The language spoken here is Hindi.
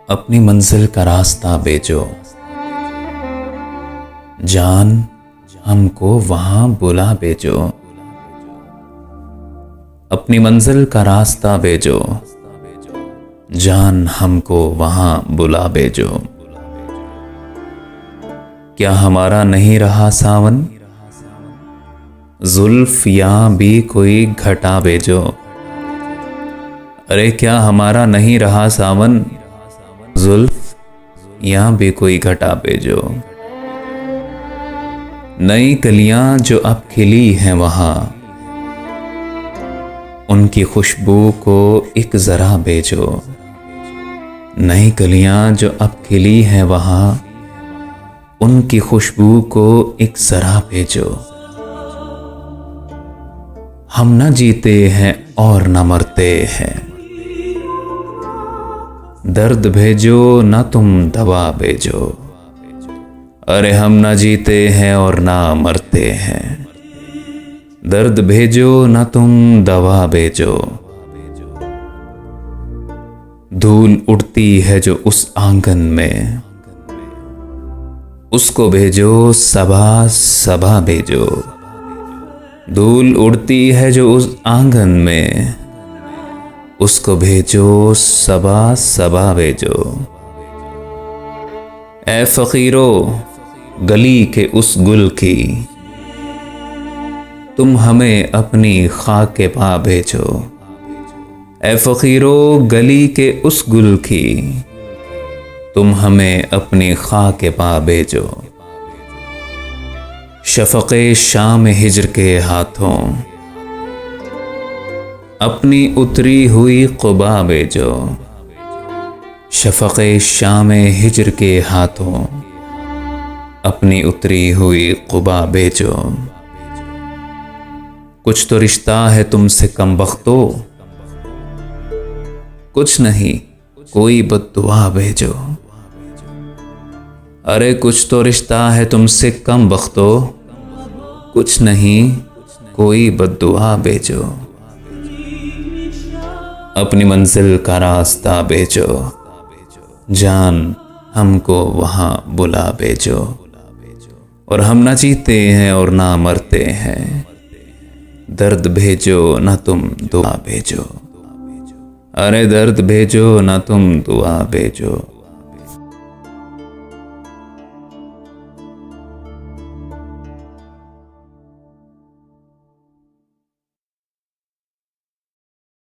अपनी मंजिल का रास्ता भेजो, जान हमको वहां बुला भेजो। अपनी मंजिल का रास्ता भेजो, जान हमको वहां बुला भेजो। क्या हमारा नहीं रहा सावन, जुल्फ या भी कोई घटा भेजो। अरे क्या हमारा नहीं रहा सावन, जुल्फ या भी कोई घटा भेजो। नई कलियां जो अब खिली हैं वहां, उनकी खुशबू को एक जरा भेजो। नई कलियां जो अब खिली हैं वहां, उनकी खुशबू को एक जरा भेजो। हम न जीते हैं और न मरते हैं, दर्द भेजो न तुम दवा भेजो। अरे हम न जीते हैं और ना मरते हैं, दर्द भेजो न तुम दवा भेजो। धूल उड़ती है जो उस आंगन में, उसको भेजो सबा सबा भेजो। धूल उड़ती है जो उस आंगन में, उसको भेजो सबा सबा भेजो। ए फकीरो गली के उस गुल की, तुम हमें अपनी खाके पा भेजो। ए फकीरो गली के उस गुल की, तुम हमें अपनी खाके पा भेजो। शफ़क़े शाम हिज्र के हाथों, अपनी उतरी हुई क़ुबा भेजो। शफ़क़े शाम हिज्र के हाथों, अपनी उतरी हुई क़ुबा भेजो। कुछ तो रिश्ता है तुमसे कम बख्तो, कुछ नहीं कोई बद्दुआ भेजो। अरे कुछ तो रिश्ता है तुमसे कम बख्तो, कुछ नहीं कोई बद्दुआ भेजो। अपनी मंजिल का रास्ता भेजो, जान हमको वहां बुला भेजो। और हम ना जीते हैं और ना मरते हैं, दर्द भेजो ना तुम दुआ भेजो। अरे दर्द भेजो ना तुम दुआ भेजो।